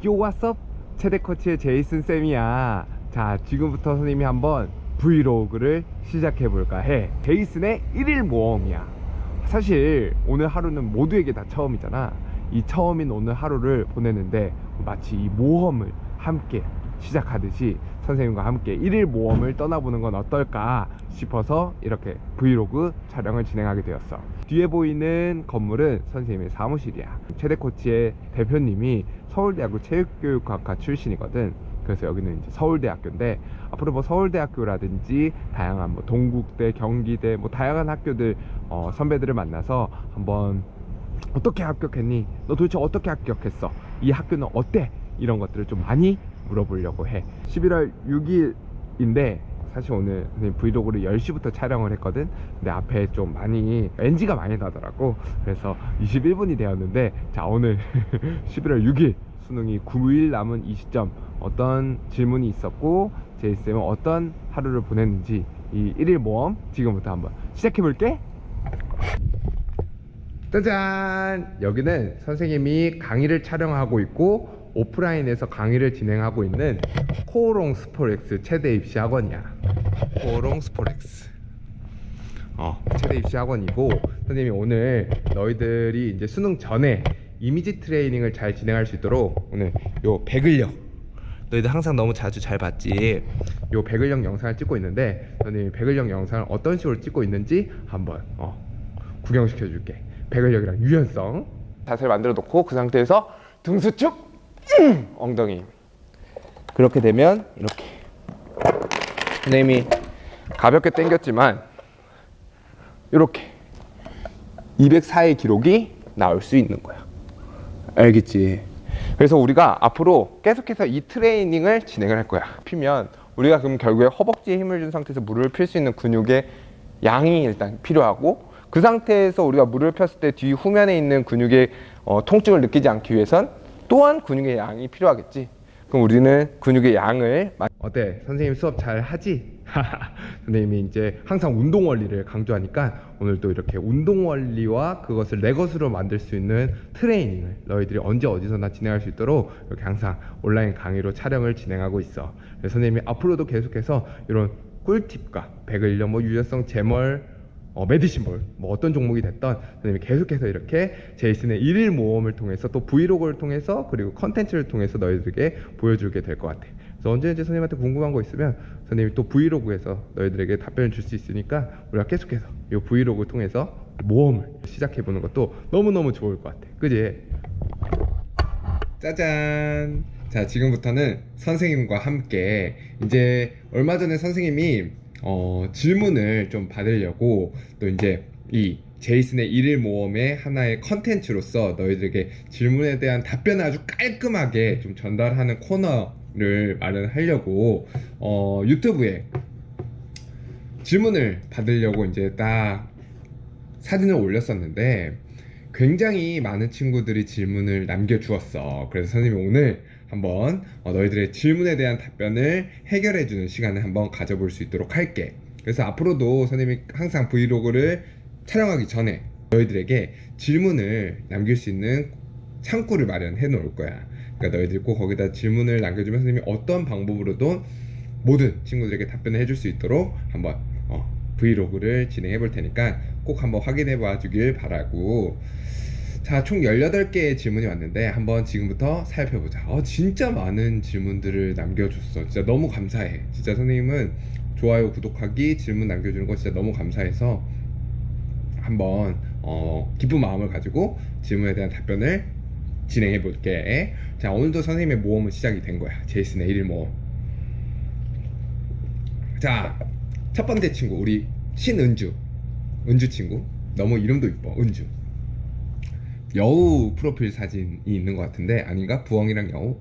Yo what's up? 최대 코치의 제이슨 쌤이야. 자, 지금부터 선생님이 한번 브이로그를 시작해 볼까 해. 제이슨의 1일 모험이야. 사실 오늘 하루는 모두에게 다 처음이잖아. 이 처음인 오늘 하루를 보내는데 마치 이 모험을 함께 시작하듯이 선생님과 함께 1일 모험을 떠나보는 건 어떨까 싶어서 이렇게 브이로그 촬영을 진행하게 되었어. 뒤에 보이는 건물은 선생님의 사무실이야. 최대 코치의 대표님이 서울대학교 체육교육학과 출신이거든. 그래서 여기는 이제 서울대학교인데, 앞으로 뭐 서울대학교라든지 다양한 뭐 동국대, 경기대, 뭐 다양한 학교들 선배들을 만나서 한번 어떻게 합격했니? 너 도대체 어떻게 합격했어? 이 학교는 어때? 이런 것들을 좀 많이 물어보려고 해. 11월 6일인데 사실 오늘 브이로그를 10시부터 촬영을 했거든. 근데 앞에 좀 많이 NG가 많이 나더라고. 그래서 21분이 되었는데, 자, 오늘 11월 6일 수능이 9일 남은 이 시점 어떤 질문이 있었고 제이쌤은 어떤 하루를 보냈는지 이 1일 모험 지금부터 한번 시작해볼게. 짜잔! 여기는 선생님이 강의를 촬영하고 있고 오프라인에서 강의를 진행하고 있는 코오롱 스포렉스 최대 입시 학원이야. 코오롱 스포렉스 최대 입시 학원이고, 선생님이 오늘 너희들이 이제 수능 전에 이미지 트레이닝을 잘 진행할 수 있도록 오늘 요 백을령, 너희들 항상 너무 자주 잘 봤지, 요 백을령 영상을 찍고 있는데 선생님이 백을령 영상을 어떤 식으로 찍고 있는지 한번 구경시켜 줄게. 백을령이랑 유연성 자세를 만들어 놓고 그 상태에서 등수축 엉덩이, 그렇게 되면 이렇게 선생님이 가볍게 당겼지만 이렇게 204의 기록이 나올 수 있는 거야. 알겠지? 그래서 우리가 앞으로 계속해서 이 트레이닝을 진행을 할 거야. 피면 우리가 그럼 결국에 허벅지에 힘을 준 상태에서 무릎을 필 수 있는 근육의 양이 일단 필요하고, 그 상태에서 우리가 무릎을 폈을 때 뒤 후면에 있는 근육의 통증을 느끼지 않기 위해선 또한 근육의 양이 필요하겠지. 그럼 우리는 근육의 양을 어때? 선생님 수업 잘 하지? 선생님이 이제 항상 운동 원리를 강조하니까 오늘 또 이렇게 운동 원리와 그것을 내 것으로 만들 수 있는 트레이닝을 너희들이 언제 어디서나 진행할 수 있도록 이렇게 항상 온라인 강의로 촬영을 진행하고 있어. 그래서 선생님이 앞으로도 계속해서 이런 꿀팁과 백을령, 뭐 유연성, 제멀, 메디신볼, 뭐 어떤 종목이 됐던 선생님이 계속해서 이렇게 제이슨의 1일 모험을 통해서 또 브이로그를 통해서 그리고 컨텐츠를 통해서 너희들에게 보여주게 될 것 같아. 그래서 언제든지 선생님한테 궁금한 거 있으면 선생님이 또 브이로그에서 너희들에게 답변을 줄 수 있으니까 우리가 계속해서 이 브이로그 통해서 모험을 시작해보는 것도 너무너무 좋을 것 같아. 그지? 짜잔! 자, 지금부터는 선생님과 함께 이제 얼마 전에 선생님이 질문을 좀 받으려고 또 이제 이 제이슨의 1일 모험의 하나의 컨텐츠로서 너희들에게 질문에 대한 답변을 아주 깔끔하게 좀 전달하는 코너를 마련하려고 유튜브에 질문을 받으려고 이제 딱 사진을 올렸었는데 굉장히 많은 친구들이 질문을 남겨주었어. 그래서 선생님이 오늘 한번 너희들의 질문에 대한 답변을 해결해주는 시간을 한번 가져볼 수 있도록 할게. 그래서 앞으로도 선생님이 항상 브이로그를 촬영하기 전에 너희들에게 질문을 남길 수 있는 창구를 마련해 놓을 거야. 그러니까 너희들이 꼭 거기다 질문을 남겨주면 선생님이 어떤 방법으로도 모든 친구들에게 답변을 해줄 수 있도록 한번 브이로그를 진행해 볼 테니까 꼭 한번 확인해 봐 주길 바라고. 자, 총 18개의 질문이 왔는데 한번 지금부터 살펴보자. 진짜 많은 질문들을 남겨줬어. 진짜 너무 감사해. 진짜 선생님은 좋아요, 구독하기, 질문 남겨주는 거 진짜 너무 감사해서 한번 기쁜 마음을 가지고 질문에 대한 답변을 진행해 볼게. 자, 오늘도 선생님의 모험은 시작이 된 거야. 제이슨의 1일 모험. 자, 첫 번째 친구, 우리 신은주 친구. 너무 이름도 이뻐. 은주. 여우 프로필 사진이 있는 것 같은데 아닌가? 부엉이랑 여우.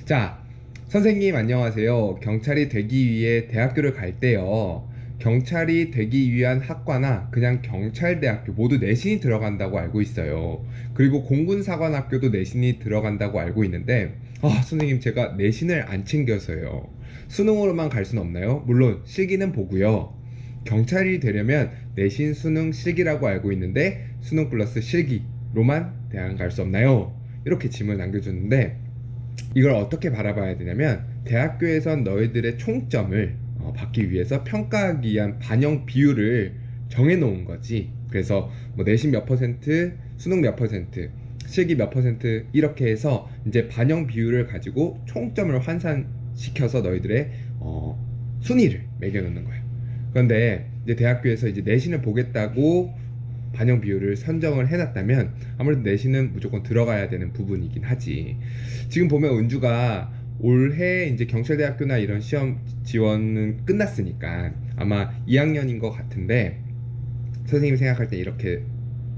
자, 선생님 안녕하세요. 경찰이 되기 위해 대학교를 갈 때요, 경찰이 되기 위한 학과나 그냥 경찰대학교 모두 내신이 들어간다고 알고 있어요. 그리고 공군사관학교도 내신이 들어간다고 알고 있는데 선생님 제가 내신을 안 챙겨서요. 수능으로만 갈 수는 없나요? 물론 실기는 보고요. 경찰이 되려면 내신, 수능, 실기라고 알고 있는데 수능 플러스 실기로만 대학 갈 수 없나요? 이렇게 질문을 남겨줬는데 이걸 어떻게 바라봐야 되냐면 대학교에선 너희들의 총점을 받기 위해서 평가하기 위한 반영 비율을 정해 놓은 거지. 그래서 뭐 내신 몇 퍼센트, 수능 몇 퍼센트, 실기 몇 퍼센트 이렇게 해서 이제 반영 비율을 가지고 총점을 환산시켜서 너희들의 순위를 매겨 놓는 거야. 그런데 이제 대학교에서 이제 내신을 보겠다고 반영 비율을 선정을 해놨다면 아무래도 내신은 무조건 들어가야 되는 부분이긴 하지. 지금 보면 은주가 올해 이제 경찰대학교나 이런 시험 지원은 끝났으니까 아마 2학년인 것 같은데 선생님이 생각할 때 이렇게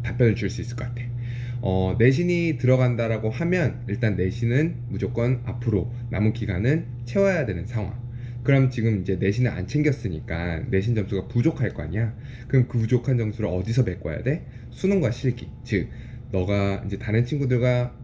답변을 줄 수 있을 것 같아. 내신이 들어간다라고 하면 일단 내신은 무조건 앞으로 남은 기간은 채워야 되는 상황. 그럼 지금 이제 내신을 안 챙겼으니까 내신 점수가 부족할 거 아니야. 그럼 그 부족한 점수를 어디서 메꿔야 돼? 수능과 실기. 즉 너가 이제 다른 친구들과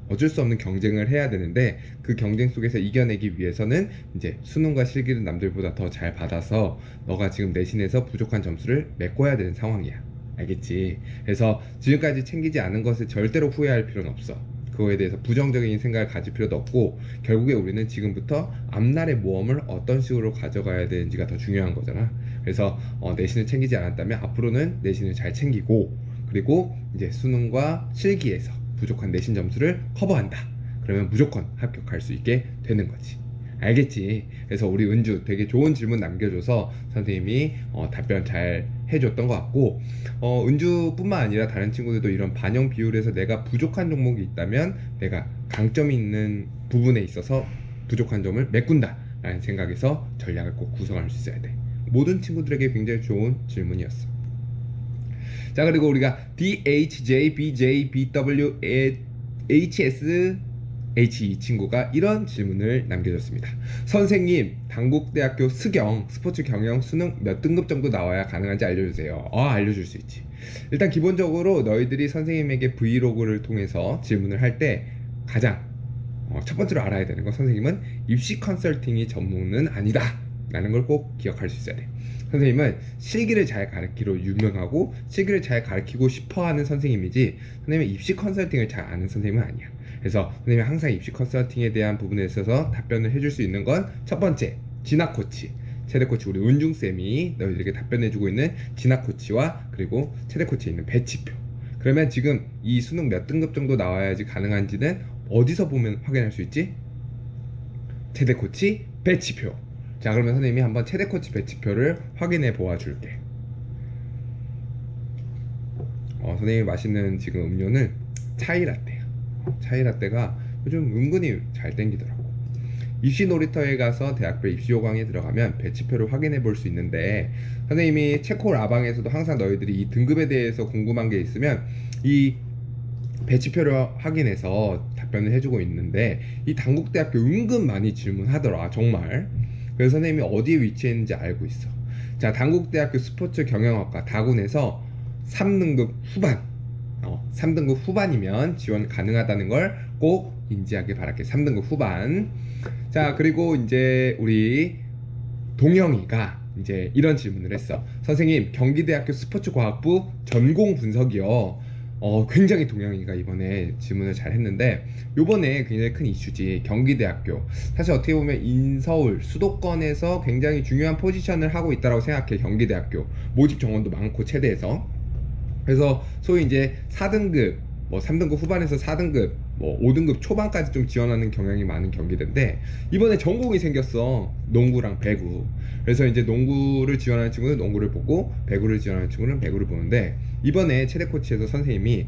어쩔 수 없는 경쟁을 해야 되는데 그 경쟁 속에서 이겨내기 위해서는 이제 수능과 실기를 남들보다 더 잘 받아서 너가 지금 내신에서 부족한 점수를 메꿔야 되는 상황이야. 알겠지? 그래서 지금까지 챙기지 않은 것을 절대로 후회할 필요는 없어. 그거에 대해서 부정적인 생각을 가질 필요도 없고 결국에 우리는 지금부터 앞날의 모험을 어떤 식으로 가져가야 되는지가 더 중요한 거잖아. 그래서 내신을 챙기지 않았다면 앞으로는 내신을 잘 챙기고 그리고 이제 수능과 실기에서 부족한 내신 점수를 커버한다. 그러면 무조건 합격할 수 있게 되는 거지. 알겠지? 그래서 우리 은주 되게 좋은 질문 남겨줘서 선생님이 답변 잘 해줬던 것 같고 은주뿐만 아니라 다른 친구들도 이런 반영 비율에서 내가 부족한 종목이 있다면 내가 강점이 있는 부분에 있어서 부족한 점을 메꾼다 라는 생각에서 전략을 꼭 구성할 수 있어야 돼. 모든 친구들에게 굉장히 좋은 질문이었어. 자, 그리고 우리가 DHJBJBWHS H2 친구가 이런 질문을 남겨줬습니다. 선생님, 당국대학교 스경 스포츠 경영 수능 몇 등급 정도 나와야 가능한지 알려주세요. 알려줄 수 있지. 일단 기본적으로 너희들이 선생님에게 브이로그를 통해서 질문을 할 때 가장 첫 번째로 알아야 되는 건 선생님은 입시 컨설팅이 전문은 아니다 라는 걸 꼭 기억할 수 있어야 돼. 선생님은 실기를 잘 가르치기로 유명하고 실기를 잘 가르치고 싶어하는 선생님이지 선생님은 입시 컨설팅을 잘 아는 선생님은 아니야. 그래서 선생님이 항상 입시 컨설팅에 대한 부분에 있어서 답변을 해줄 수 있는 건 첫 번째, 진학코치, 체대코치 우리 은중쌤이 너희들에게 답변해주고 있는 진학코치와 그리고 체대코치에 있는 배치표. 그러면 지금 이 수능 몇 등급 정도 나와야지 가능한지는 어디서 보면 확인할 수 있지? 체대코치 배치표. 자, 그러면 선생님이 한번 체대코치 배치표를 확인해 보아 줄게. 선생님이 마시는 지금 음료는 차이라떼. 차이라떼가 요즘 은근히 잘 땡기더라고. 입시 놀이터에 가서 대학별 입시 요강에 들어가면 배치표를 확인해 볼 수 있는데 선생님이 체코 라방에서도 항상 너희들이 이 등급에 대해서 궁금한 게 있으면 이 배치표를 확인해서 답변을 해주고 있는데 이 당국대학교 은근 많이 질문하더라 정말. 그래서 선생님이 어디에 위치했는지 알고 있어. 자, 당국대학교 스포츠 경영학과 다군에서 3등급 후반 3등급 후반이면 지원 가능하다는 걸 꼭 인지하길 바랄게. 3등급 후반. 자, 그리고 이제 우리 동영이가 이제 이런 질문을 했어. 선생님, 경기대학교 스포츠과학부 전공 분석이요. 굉장히 동영이가 이번에 질문을 잘 했는데 요번에 굉장히 큰 이슈지. 경기대학교 사실 어떻게 보면 인서울 수도권에서 굉장히 중요한 포지션을 하고 있다고 생각해. 경기대학교 모집 정원도 많고 체대에서. 그래서 소위 이제 4등급 뭐 3등급 후반에서 4등급 뭐 5등급 초반까지 좀 지원하는 경향이 많은 경기대인데 이번에 전공이 생겼어. 농구랑 배구. 그래서 이제 농구를 지원하는 친구는 농구를 보고 배구를 지원하는 친구는 배구를 보는데 이번에 체대코치에서 선생님이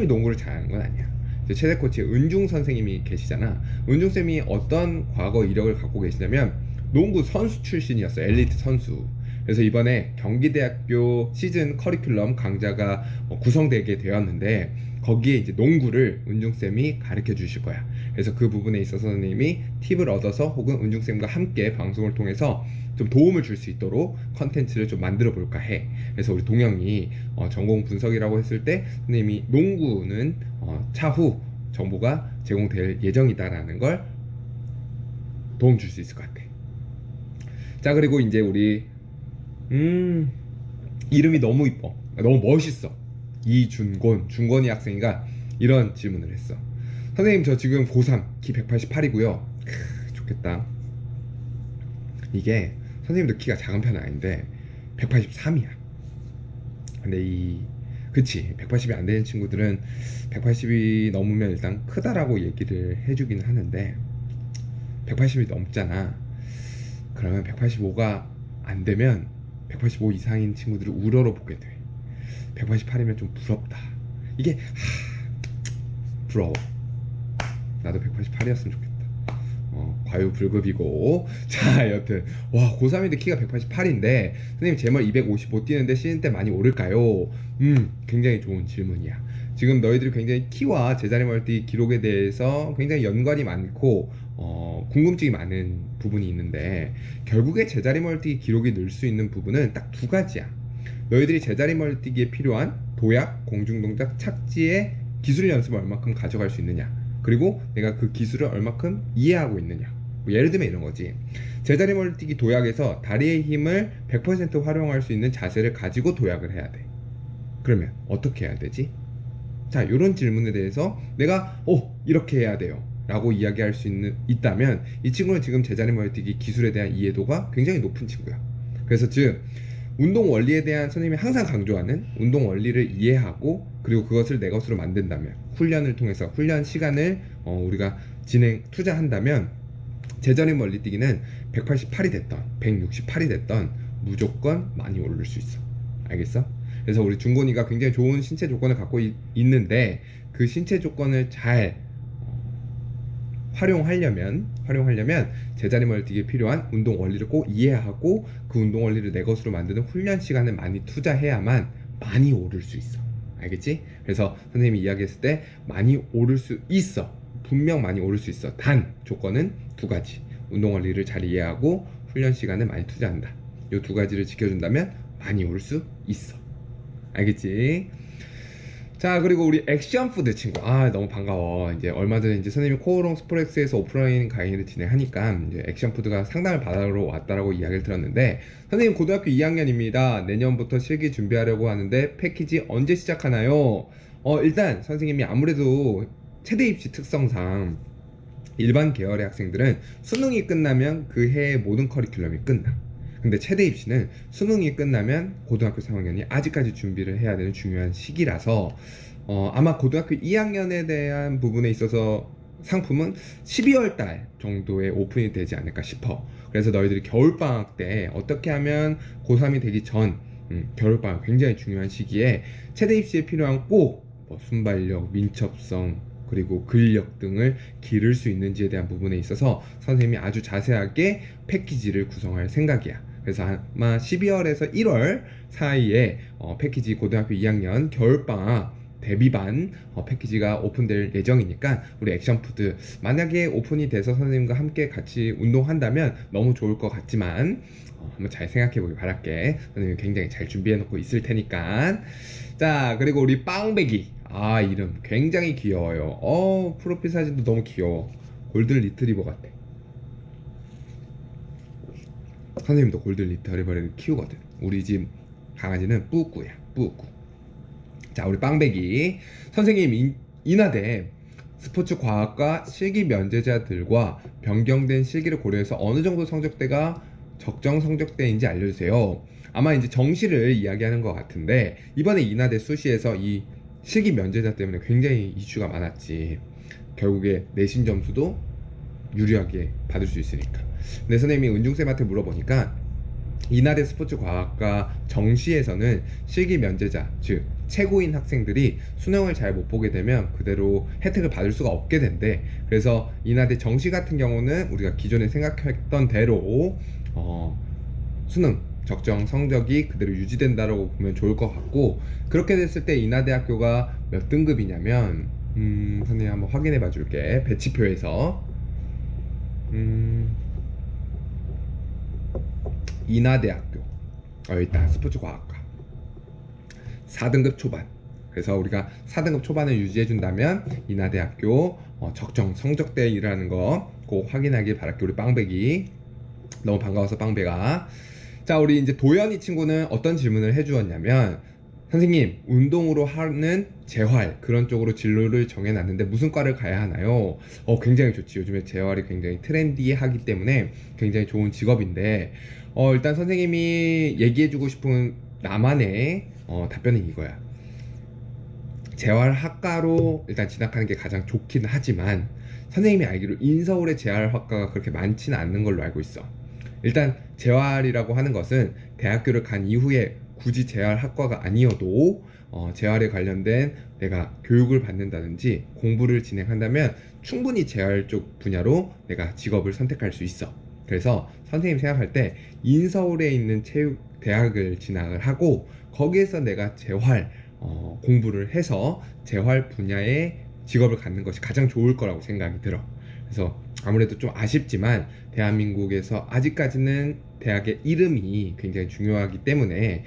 농구를 잘하는 건 아니야. 체대코치에 은중 선생님이 계시잖아. 은중쌤이 어떤 과거 이력을 갖고 계시냐면 농구 선수 출신이었어. 엘리트 선수. 그래서 이번에 경기대학교 시즌 커리큘럼 강좌가 구성되게 되었는데 거기에 이제 농구를 은중쌤이 가르쳐 주실 거야. 그래서 그 부분에 있어서 선생님이 팁을 얻어서 혹은 은중쌤과 함께 방송을 통해서 좀 도움을 줄 수 있도록 컨텐츠를 좀 만들어 볼까 해. 그래서 우리 동영이 전공 분석이라고 했을 때 선생님이 농구는 차후 정보가 제공될 예정이다라는 걸 도움 줄 수 있을 것 같아. 자, 그리고 이제 우리 이름이 너무 이뻐. 너무 멋있어. 이준곤, 준곤이 학생이가 이런 질문을 했어. 선생님 저 지금 고3 키 188이고요. 좋겠다. 이게 선생님도 키가 작은 편은 아닌데 183이야. 근데 그치, 180이 안 되는 친구들은 180이 넘으면 일단 크다라고 얘기를 해주긴 하는데 180이 넘잖아. 그러면 185가 안 되면 185 이상인 친구들을 우러러 보게 돼. 188이면 좀 부럽다. 이게 부러워. 나도 188이었으면 좋겠다. 과유불급이고. 자, 여튼 와, 고3인데 키가 188인데 선생님 제 말 255 뛰는데 시즌 때 많이 오를까요? 굉장히 좋은 질문이야. 지금 너희들이 굉장히 키와 제자리 멀티 기록에 대해서 굉장히 연관이 많고 궁금증이 많은 부분이 있는데, 결국에 제자리 멀티 기록이 늘 수 있는 부분은 딱 두 가지야. 너희들이 제자리 멀티기에 필요한 도약, 공중동작, 착지의 기술 연습을 얼마큼 가져갈 수 있느냐, 그리고 내가 그 기술을 얼마큼 이해하고 있느냐. 뭐 예를 들면 이런 거지. 제자리 멀티기 도약에서 다리의 힘을 100% 활용할 수 있는 자세를 가지고 도약을 해야 돼. 그러면 어떻게 해야 되지? 자, 이런 질문에 대해서 내가 이렇게 해야 돼요 라고 이야기할 수 있다면 이 친구는 지금 제자리 멀티기 기술에 대한 이해도가 굉장히 높은 친구야. 그래서 즉 운동 원리에 대한 선생님이 항상 강조하는 운동 원리를 이해하고 그리고 그것을 내 것으로 만든다면, 훈련을 통해서 훈련 시간을 우리가 투자한다면 제자리 멀리뛰기는 188이 됐던 168이 됐던 무조건 많이 오를 수 있어. 알겠어? 그래서 우리 중곤이가 굉장히 좋은 신체 조건을 갖고 있는데 그 신체 조건을 잘 활용하려면 제자리 멀티기에 필요한 운동 원리를 꼭 이해하고 그 운동 원리를 내 것으로 만드는 훈련 시간을 많이 투자해야만 많이 오를 수 있어. 알겠지? 그래서 선생님이 이야기했을 때 많이 오를 수 있어. 분명 많이 오를 수 있어. 단 조건은 두 가지. 운동 원리를 잘 이해하고 훈련 시간을 많이 투자한다. 이 두 가지를 지켜준다면 많이 오를 수 있어. 알겠지? 자, 그리고 우리 액션푸드 친구, 너무 반가워. 이제 얼마 전에 이제 선생님이 코오롱 스포렉스에서 오프라인 강의를 진행하니까 이제 액션푸드가 상담을 받으러 왔다라고 이야기를 들었는데, 선생님 고등학교 2학년입니다. 내년부터 실기 준비하려고 하는데 패키지 언제 시작하나요? 일단 선생님이 아무래도 체대 입시 특성상 일반 계열의 학생들은 수능이 끝나면 그 해의 모든 커리큘럼이 끝나. 근데 체대 입시는 수능이 끝나면 고등학교 3학년이 아직까지 준비를 해야 되는 중요한 시기라서 아마 고등학교 2학년에 대한 부분에 있어서 상품은 12월 달 정도에 오픈이 되지 않을까 싶어. 그래서 너희들이 겨울방학 때 어떻게 하면 고3이 되기 전 겨울방학 굉장히 중요한 시기에 체대 입시에 필요한 꼭 순발력, 민첩성, 그리고 근력 등을 기를 수 있는지에 대한 부분에 있어서 선생님이 아주 자세하게 패키지를 구성할 생각이야. 그래서 아마 12월에서 1월 사이에 패키지 고등학교 2학년 겨울방학 대비반 패키지가 오픈될 예정이니까 우리 액션푸드 만약에 오픈이 돼서 선생님과 함께 같이 운동한다면 너무 좋을 것 같지만 한번 잘 생각해 보길 바랄게. 선생님 굉장히 잘 준비해 놓고 있을 테니까. 자, 그리고 우리 빵배기, 이름 굉장히 귀여워요. 프로필 사진도 너무 귀여워. 골든 리트리버 같아. 선생님도 골든 리트리버를 키우거든. 우리 집 강아지는 뿌꾸야, 뿌꾸. 자, 우리 빵배기 선생님 인하대 스포츠과학과 실기 면제자들과 변경된 실기를 고려해서 어느 정도 성적대가 적정 성적대인지 알려주세요. 아마 이제 정시를 이야기하는 것 같은데 이번에 인하대 수시에서 이 실기 면제자 때문에 굉장히 이슈가 많았지. 결국에 내신 점수도 유리하게 받을 수 있으니까. 근데 선생님이 은중쌤한테 물어보니까 인하대 스포츠과학과 정시에서는 실기 면제자, 즉 최고인 학생들이 수능을 잘 못 보게 되면 그대로 혜택을 받을 수가 없게 된대. 그래서 인하대 정시 같은 경우는 우리가 기존에 생각했던 대로 수능 적정 성적이 그대로 유지된다고 보면 좋을 것 같고, 그렇게 됐을 때 인하대학교가 몇 등급이냐면 선생님 한번 확인해 봐 줄게. 배치표에서 인하대학교 여기 있다. 스포츠과학과 4등급 초반. 그래서 우리가 4등급 초반을 유지해 준다면 인하대학교 적정 성적대라는 거 꼭 확인하길 바랄게. 우리 빵배기 너무 반가워서 빵배가. 자, 우리 이제 도연이 친구는 어떤 질문을 해주었냐면 선생님, 운동으로 하는 재활 그런 쪽으로 진로를 정해놨는데 무슨 과를 가야 하나요? 굉장히 좋지. 요즘에 재활이 굉장히 트렌디하기 때문에 굉장히 좋은 직업인데 일단 선생님이 얘기해주고 싶은 나만의 답변은 이거야. 재활학과로 일단 진학하는 게 가장 좋긴 하지만 선생님이 알기로 인서울의 재활학과가 그렇게 많지는 않는 걸로 알고 있어. 일단 재활이라고 하는 것은 대학교를 간 이후에 굳이 재활학과가 아니어도 재활에 관련된 내가 교육을 받는다든지 공부를 진행한다면 충분히 재활 쪽 분야로 내가 직업을 선택할 수 있어. 그래서 선생님 생각할 때 인서울에 있는 체육대학을 진학을 하고 거기에서 내가 재활 공부를 해서 재활 분야의 직업을 갖는 것이 가장 좋을 거라고 생각이 들어. 그래서 아무래도 좀 아쉽지만 대한민국에서 아직까지는 대학의 이름이 굉장히 중요하기 때문에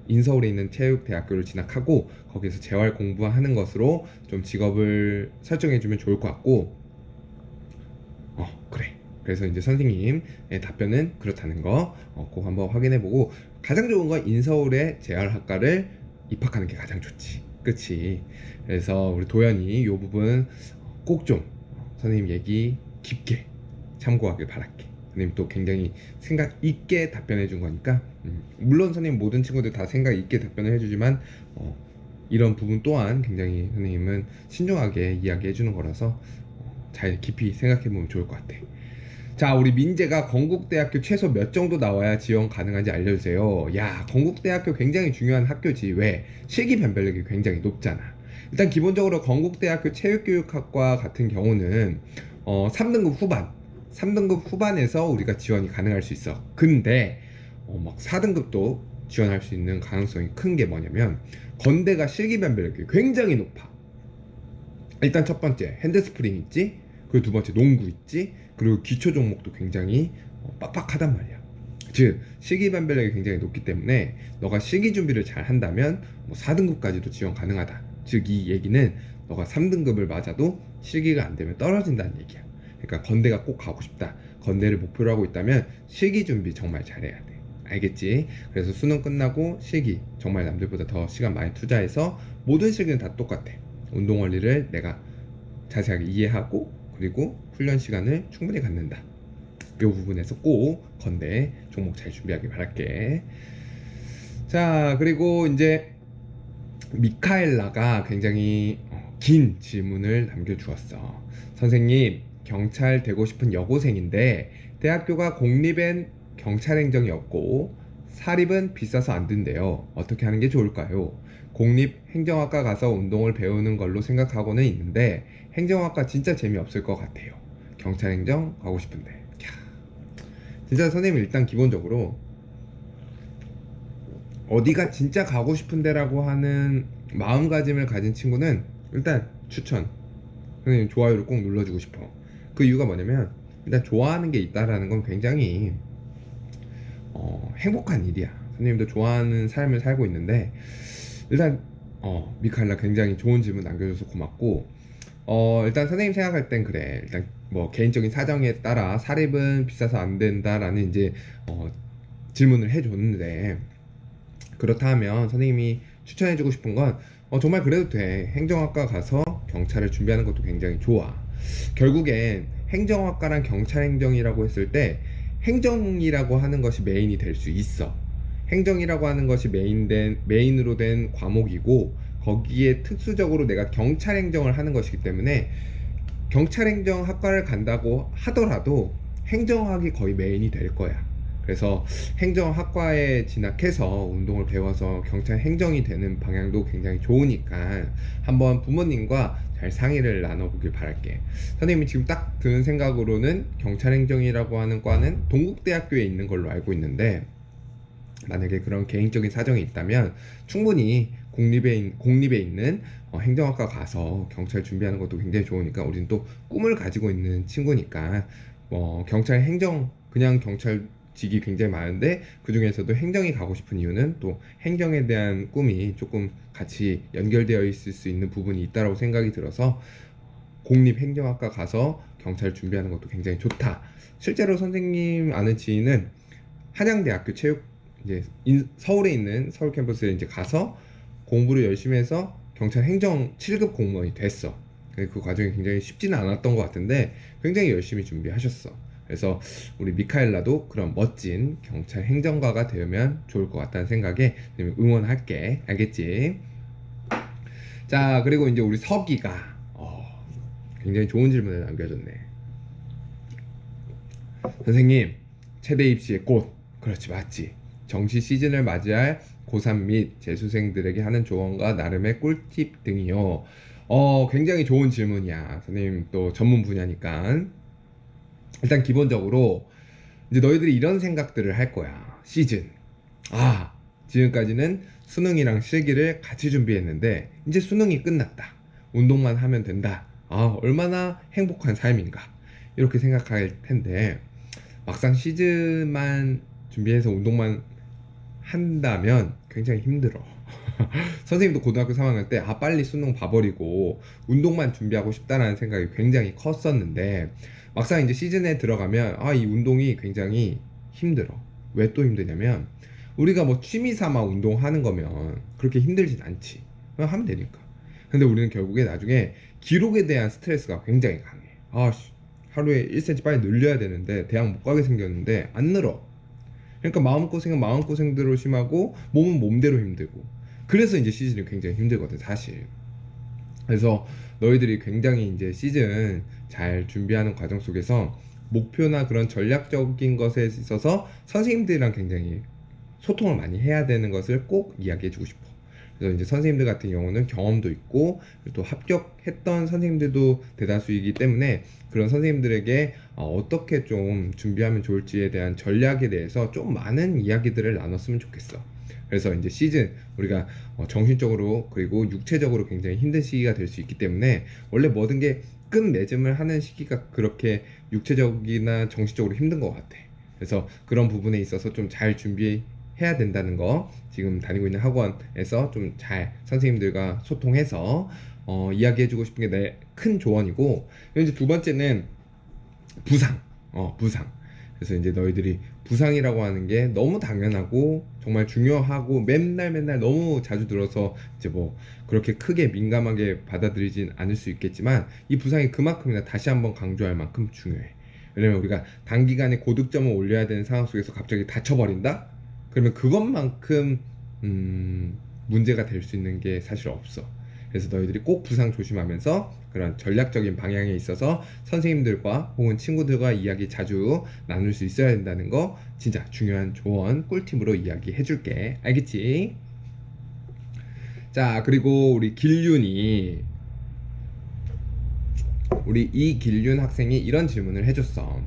인서울에 있는 체육대학교를 진학하고 거기서 재활 공부하는 것으로 좀 직업을 설정해 주면 좋을 것 같고 그래. 그래서 이제 선생님의 답변은 그렇다는 거 꼭 한번 확인해 보고 가장 좋은 건 인서울의 재활학과를 입학하는 게 가장 좋지. 그치? 그래서 우리 도현이 이 부분 꼭 좀 선생님 얘기 깊게 참고하길 바랄게. 선생님 또 굉장히 생각 있게 답변해 준 거니까 물론 선생님 모든 친구들 다 생각 있게 답변을 해주지만 이런 부분 또한 굉장히 선생님은 신중하게 이야기해 주는 거라서 잘 깊이 생각해 보면 좋을 것 같아. 자, 우리 민재가 건국대학교 최소 몇 정도 나와야 지원 가능한지 알려주세요. 야, 건국대학교 굉장히 중요한 학교지. 왜? 실기 변별력이 굉장히 높잖아. 일단 기본적으로 건국대학교 체육교육학과 같은 경우는 3등급 후반 3등급 후반에서 우리가 지원이 가능할 수 있어. 근데 막 4등급도 지원할 수 있는 가능성이 큰 게 뭐냐면 건대가 실기 변별력이 굉장히 높아. 일단 첫 번째 핸드스프링 있지, 그리고 두 번째 농구 있지, 그리고 기초 종목도 굉장히 빡빡하단 말이야. 즉 실기 변별력이 굉장히 높기 때문에 너가 실기 준비를 잘 한다면 4등급까지도 지원 가능하다. 즉 이 얘기는 너가 3등급을 맞아도 실기가 안 되면 떨어진다는 얘기야. 그러니까 건대가 꼭 가고 싶다, 건대를 목표로 하고 있다면 실기 준비 정말 잘해야 돼. 알겠지? 그래서 수능 끝나고 실기 정말 남들보다 더 시간 많이 투자해서 모든 실기는 다 똑같아. 운동 원리를 내가 자세하게 이해하고 그리고 훈련 시간을 충분히 갖는다. 이 부분에서 꼭 건대 종목 잘 준비하길 바랄게. 자, 그리고 이제 미카엘라가 굉장히 긴 질문을 남겨주었어. 선생님, 경찰 되고 싶은 여고생인데 대학교가 공립엔 경찰행정이 없고 사립은 비싸서 안 된대요. 어떻게 하는 게 좋을까요? 공립 행정학과 가서 운동을 배우는 걸로 생각하고는 있는데 행정학과 진짜 재미없을 것 같아요. 경찰행정 가고 싶은데. 진짜 선생님 일단 기본적으로 어디가 진짜 가고 싶은데라고 하는 마음가짐을 가진 친구는 일단 추천, 선생님 좋아요를 꼭 눌러주고 싶어. 그 이유가 뭐냐면 일단 좋아하는 게 있다라는 건 굉장히 행복한 일이야. 선생님도 좋아하는 삶을 살고 있는데 일단 미카엘라 굉장히 좋은 질문 남겨줘서 고맙고 일단 선생님 생각할 땐 그래. 일단 뭐 개인적인 사정에 따라 사립은 비싸서 안 된다라는 이제 질문을 해줬는데 그렇다 하면 선생님이 추천해주고 싶은 건 정말 그래도 돼. 행정학과 가서 경찰을 준비하는 것도 굉장히 좋아. 결국엔 행정학과랑 경찰행정이라고 했을 때 행정이라고 하는 것이 메인이 될 수 있어. 행정이라고 하는 것이 메인으로 된 과목이고 거기에 특수적으로 내가 경찰행정을 하는 것이기 때문에 경찰행정학과를 간다고 하더라도 행정학이 거의 메인이 될 거야. 그래서 행정학과에 진학해서 운동을 배워서 경찰행정이 되는 방향도 굉장히 좋으니까 한번 부모님과 잘 상의를 나눠보길 바랄게. 선생님이 지금 딱 드는 생각으로는 경찰행정이라고 하는 과는 동국대학교에 있는 걸로 알고 있는데 만약에 그런 개인적인 사정이 있다면 충분히 공립에 있는 행정학과 가서 경찰 준비하는 것도 굉장히 좋으니까 우리는 또 꿈을 가지고 있는 친구니까 경찰 행정 그냥 경찰직이 굉장히 많은데 그 중에서도 행정이 가고 싶은 이유는 또 행정에 대한 꿈이 조금 같이 연결되어 있을 수 있는 부분이 있다고 생각이 들어서 공립행정학과 가서 경찰 준비하는 것도 굉장히 좋다. 실제로 선생님 아는 지인은 한양대학교 이제 서울에 있는 서울 캠퍼스에 이제 가서 공부를 열심히 해서 경찰 행정 7급 공무원이 됐어. 그 과정이 굉장히 쉽지는 않았던 것 같은데 굉장히 열심히 준비하셨어. 그래서 우리 미카엘라도 그런 멋진 경찰 행정가가 되면 좋을 것 같다는 생각에 응원할게. 알겠지? 자, 그리고 이제 우리 서기가 굉장히 좋은 질문을 남겨줬네. 선생님, 최대 입시의 꽃. 그렇지, 맞지. 정시 시즌을 맞이할 고3 및 재수생들에게 하는 조언과 나름의 꿀팁 등이요. 굉장히 좋은 질문이야. 선생님 또 전문 분야니까. 일단 기본적으로 이제 너희들이 이런 생각들을 할 거야. 시즌. 지금까지는 수능이랑 실기를 같이 준비했는데 이제 수능이 끝났다. 운동만 하면 된다. 얼마나 행복한 삶인가. 이렇게 생각할 텐데 막상 시즌만 준비해서 운동만 한다면 굉장히 힘들어. 선생님도 고등학교 3학년 때 빨리 수능 봐버리고 운동만 준비하고 싶다라는 생각이 굉장히 컸었는데 막상 이제 시즌에 들어가면 이 운동이 굉장히 힘들어. 왜 또 힘드냐면 우리가 뭐 취미 삼아 운동하는 거면 그렇게 힘들진 않지. 그냥 하면 되니까. 근데 우리는 결국에 나중에 기록에 대한 스트레스가 굉장히 강해. 하루에 1cm 빨리 늘려야 되는데 대학 못 가게 생겼는데 안 늘어. 그러니까 마음고생은 마음고생대로 심하고 몸은 몸대로 힘들고. 그래서 이제 시즌이 굉장히 힘들거든, 사실. 그래서 너희들이 굉장히 이제 시즌 잘 준비하는 과정 속에서 목표나 그런 전략적인 것에 있어서 선생님들이랑 굉장히 소통을 많이 해야 되는 것을 꼭 이야기해 주고 싶어. 그래서 이제 선생님들 같은 경우는 경험도 있고 또 합격했던 선생님들도 대다수이기 때문에 그런 선생님들에게 어떻게 좀 준비하면 좋을지에 대한 전략에 대해서 좀 많은 이야기들을 나눴으면 좋겠어. 그래서 이제 시즌 우리가 정신적으로 그리고 육체적으로 굉장히 힘든 시기가 될 수 있기 때문에 원래 모든 게 끝맺음을 하는 시기가 그렇게 육체적이나 정신적으로 힘든 것 같아. 그래서 그런 부분에 있어서 좀 잘 준비해야 된다는 거 지금 다니고 있는 학원에서 좀 잘 선생님들과 소통해서 이야기해주고 싶은 게 내 큰 조언이고, 그리고 이제 두 번째는 부상. 부상. 그래서 이제 너희들이 부상이라고 하는 게 너무 당연하고 정말 중요하고 맨날 너무 자주 들어서 이제 뭐 그렇게 크게 민감하게 받아들이진 않을 수 있겠지만 이 부상이 그만큼이나 다시 한번 강조할 만큼 중요해. 왜냐면 우리가 단기간에 고득점을 올려야 되는 상황 속에서 갑자기 다쳐버린다? 그러면 그것만큼 문제가 될 수 있는 게 사실 없어. 그래서 너희들이 꼭 부상 조심하면서 그런 전략적인 방향에 있어서 선생님들과 혹은 친구들과 이야기 자주 나눌 수 있어야 된다는 거 진짜 중요한 조언 꿀팁으로 이야기해 줄게. 알겠지? 자, 그리고 우리 이길륜 학생이 이런 질문을 해줬어.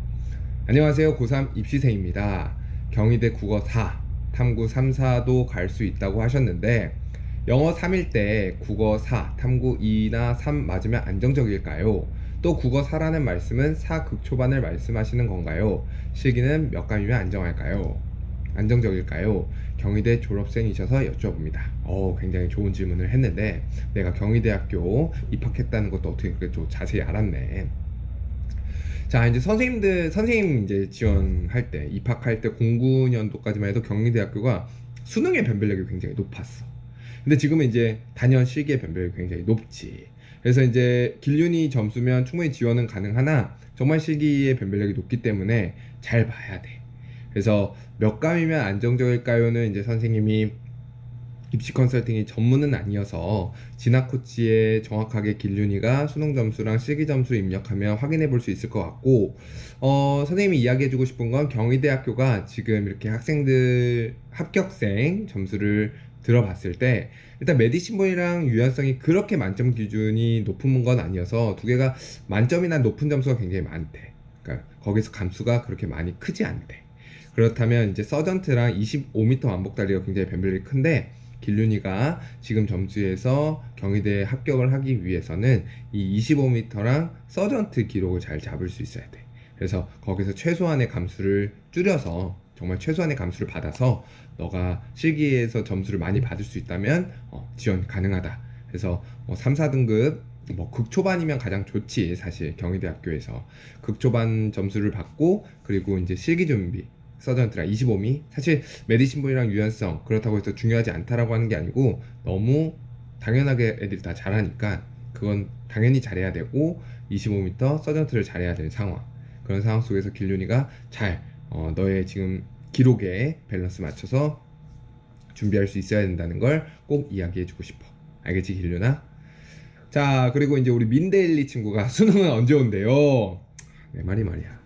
안녕하세요. 고3 입시생입니다. 경희대 국어 4, 탐구 3, 4도 갈 수 있다고 하셨는데 영어 3일 때 국어 4, 탐구 2나 3 맞으면 안정적일까요? 또 국어 4라는 말씀은 4 극초반을 말씀하시는 건가요? 실기는 몇 감이면 안정적일까요? 경희대 졸업생이셔서 여쭤봅니다. 굉장히 좋은 질문을 했는데 내가 경희대학교 입학했다는 것도 어떻게 그렇게 좀 자세히 알았네. 자, 이제 선생님 이제 지원할 때, 입학할 때 09년도까지만 해도 경희대학교가 수능의 변별력이 굉장히 높았어. 근데 지금은 이제 단연 실기의 변별력이 굉장히 높지. 그래서 이제 길륜이 점수면 충분히 지원은 가능하나 정말 실기의 변별력이 높기 때문에 잘 봐야 돼. 그래서 몇 감이면 안정적일까요는 이제 선생님이 입시 컨설팅이 전문은 아니어서 진학 코치에 정확하게 길륜이가 수능 점수랑 실기 점수 입력하면 확인해 볼 수 있을 것 같고, 선생님이 이야기해 주고 싶은 건 경희대학교가 지금 이렇게 학생들 합격생 점수를 들어봤을 때 일단 메디신본이랑 유연성이 그렇게 만점 기준이 높은 건 아니어서 두 개가 만점이나 높은 점수가 굉장히 많대. 그러니까 거기서 감수가 그렇게 많이 크지 않대. 그렇다면 이제 서전트랑 25m 완복달리기가 굉장히 변별력이 큰데 길륜이가 지금 점수에서 경희대에 합격을 하기 위해서는 이 25m랑 서전트 기록을 잘 잡을 수 있어야 돼. 그래서 거기서 최소한의 감수를 줄여서 정말 최소한의 감수를 받아서 너가 실기에서 점수를 많이 받을 수 있다면 지원 가능하다. 그래서 3, 4등급 극초반이면 가장 좋지. 사실 경희대학교에서 극초반 점수를 받고 그리고 이제 실기 준비 서전트랑 25mm. 사실 메디신볼이랑 유연성 그렇다고 해서 중요하지 않다라고 하는 게 아니고 너무 당연하게 애들이 다 잘하니까 그건 당연히 잘해야 되고 25m 서전트를 잘해야 되는 상황. 그런 상황 속에서 길륜이가 잘 너의 지금 기록에 밸런스 맞춰서 준비할 수 있어야 된다는 걸 꼭 이야기해주고 싶어. 알겠지 길륜아? 자, 그리고 이제 우리 민데일리 친구가 수능은 언제 온대요? 내 말이 말이야.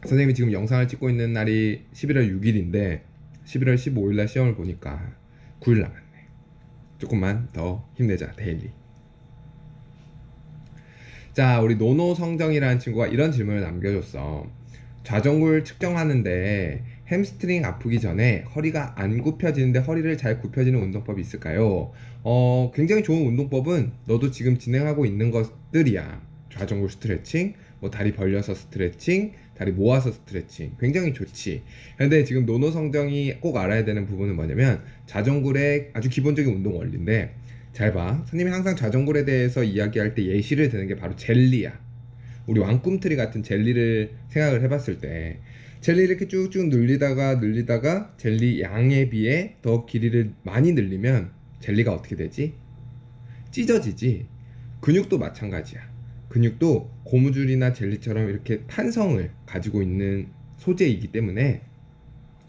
선생님이 지금 영상을 찍고 있는 날이 11월 6일인데 11월 15일날 시험을 보니까 9일 남았네. 조금만 더 힘내자 데일리. 자, 우리 노노성정이라는 친구가 이런 질문을 남겨줬어. 좌정굴 측정하는데 햄스트링 아프기 전에 허리가 안 굽혀지는데 허리를 잘 굽혀지는 운동법이 있을까요? 굉장히 좋은 운동법은 너도 지금 진행하고 있는 것들이야. 좌정굴 스트레칭, 뭐 다리 벌려서 스트레칭, 다리 모아서 스트레칭, 굉장히 좋지. 근데 지금 노노성정이 꼭 알아야 되는 부분은 뭐냐면 좌정굴의 아주 기본적인 운동 원리인데, 잘 봐. 선생님이 항상 좌정굴에 대해서 이야기할 때 예시를 드는 게 바로 젤리야. 우리 왕꿈틀이 같은 젤리를 생각을 해봤을 때 젤리 이렇게 쭉쭉 늘리다가 젤리 양에 비해 더 길이를 많이 늘리면 젤리가 어떻게 되지? 찢어지지. 근육도 마찬가지야. 근육도 고무줄이나 젤리처럼 이렇게 탄성을 가지고 있는 소재이기 때문에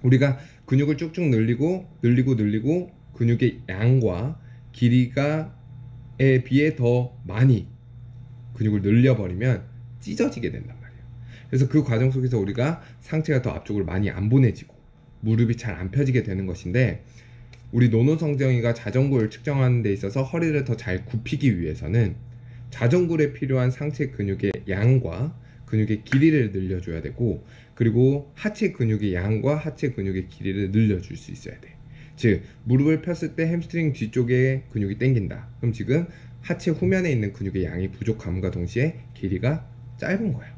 우리가 근육을 쭉쭉 늘리고 근육의 양과 길이가에 비해 더 많이 근육을 늘려버리면 찢어지게 된단 말이에요. 그래서 그 과정 속에서 우리가 상체가 더 앞쪽으로 많이 안 보내지고 무릎이 잘 안 펴지게 되는 것인데, 우리 노노성정이가 좌정굴을 측정하는 데 있어서 허리를 더 잘 굽히기 위해서는 좌정굴에 필요한 상체 근육의 양과 근육의 길이를 늘려줘야 되고, 그리고 하체 근육의 양과 하체 근육의 길이를 늘려줄 수 있어야 돼. 즉 무릎을 폈을 때 햄스트링 뒤쪽에 근육이 당긴다. 그럼 지금 하체 후면에 있는 근육의 양이 부족함과 동시에 길이가 짧은 거야.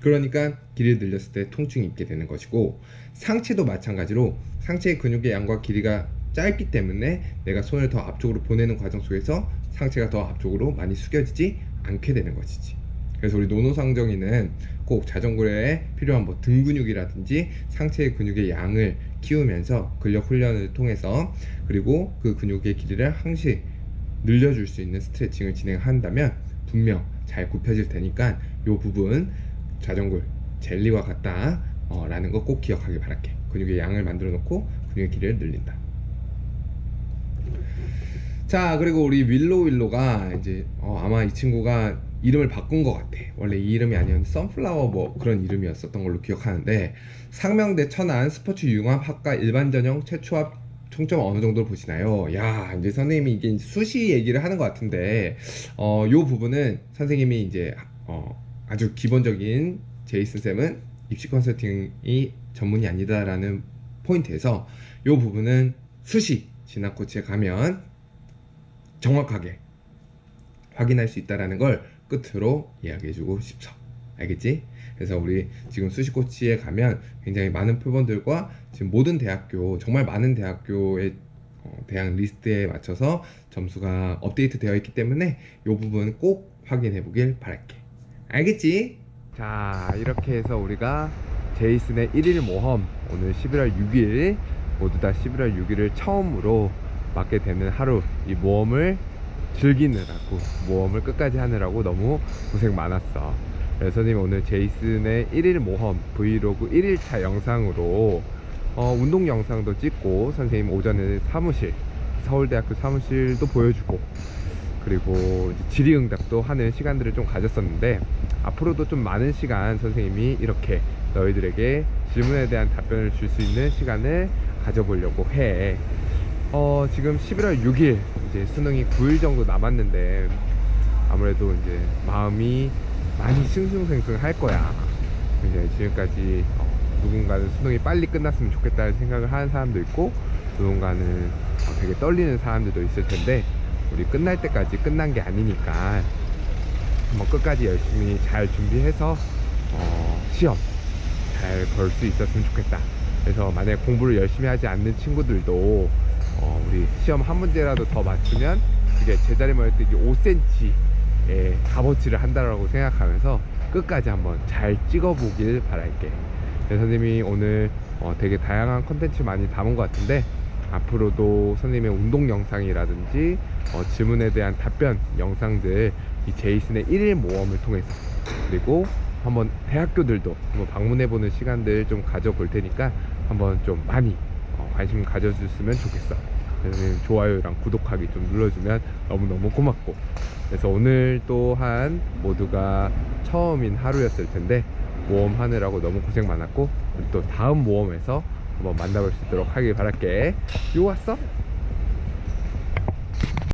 그러니까 길이를 늘렸을 때 통증이 있게 되는 것이고, 상체도 마찬가지로 상체의 근육의 양과 길이가 짧기 때문에 내가 손을 더 앞쪽으로 보내는 과정 속에서 상체가 더 앞쪽으로 많이 숙여지지 않게 되는 것이지. 그래서 우리 노노상정이는 꼭 좌정굴에 필요한 뭐 등 근육이라든지 상체의 근육의 양을 키우면서 근력 훈련을 통해서, 그리고 그 근육의 길이를 항시 늘려줄 수 있는 스트레칭을 진행한다면 분명 잘 굽혀질 테니까 이 부분 좌정굴 젤리와 같다 라는 거 꼭 기억하길 바랄게. 근육의 양을 만들어 놓고 근육의 길이를 늘린다. 자, 그리고 우리 윌로가 이제 아마 이 친구가 이름을 바꾼 것 같아. 원래 이 이름이 아니었는데 선플라워 뭐 그런 이름이었었던 걸로 기억하는데, 상명대 천안 스포츠 융합학과 일반 전형 최초합 총점 어느 정도 보시나요? 야, 이제 선생님이 이게 수시 얘기를 하는 것 같은데 요 부분은 선생님이 이제 아주 기본적인 제이슨 쌤은 입시 컨설팅이 전문이 아니다라는 포인트에서 요 부분은 수시 진학 코치에 가면 정확하게 확인할 수 있다라는 걸 끝으로 이야기해주고 싶어. 알겠지? 그래서 우리 지금 수시 코치에 가면 굉장히 많은 표본들과 지금 모든 대학교, 정말 많은 대학교의 대학 리스트에 맞춰서 점수가 업데이트 되어 있기 때문에 이 부분 꼭 확인해 보길 바랄게. 알겠지? 자, 이렇게 해서 우리가 제이슨의 1일 모험, 오늘 11월 6일 모두 다 11월 6일을 처음으로 맞게 되는 하루, 이 모험을 즐기느라고, 모험을 끝까지 하느라고 너무 고생 많았어. 그래서 선생님 오늘 제이슨의 1일 모험 브이로그 1일차 영상으로 운동 영상도 찍고, 선생님 오전에 사무실, 서울대학교 사무실도 보여주고, 그리고 질의응답도 하는 시간들을 좀 가졌었는데, 앞으로도 좀 많은 시간 선생님이 이렇게 너희들에게 질문에 대한 답변을 줄 수 있는 시간을 가져보려고 해. 지금 11월 6일 이제 수능이 9일 정도 남았는데 아무래도 이제 마음이 많이 싱숭생숭할 거야. 이제 지금까지 누군가는 수능이 빨리 끝났으면 좋겠다는 생각을 하는 사람도 있고, 누군가는 되게 떨리는 사람들도 있을 텐데, 우리 끝날 때까지 끝난 게 아니니까 한번 끝까지 열심히 잘 준비해서 시험 잘 볼 수 있었으면 좋겠다. 그래서 만약에 공부를 열심히 하지 않는 친구들도 우리 시험 한 문제라도 더 맞추면 그게 제자리 멀뛰기 5cm 값어치를 한다라고 생각하면서 끝까지 한번 잘 찍어보길 바랄게. 네, 선생님이 오늘 되게 다양한 컨텐츠 많이 담은 것 같은데 앞으로도 선생님의 운동 영상이라든지 질문에 대한 답변 영상들 이 제이슨의 1일 모험을 통해서, 그리고 한번 대학교들도 한번 방문해보는 시간들 좀 가져볼 테니까 한번 좀 많이 관심 가져줬으면 좋겠어. 그래서 좋아요랑 구독하기 좀 눌러주면 너무너무 고맙고, 그래서 오늘 또한 모두가 처음인 하루였을 텐데 모험 하느라고 너무 고생 많았고, 우리 또 다음 모험에서 한번 만나볼 수 있도록 하길 바랄게. 요 왔어?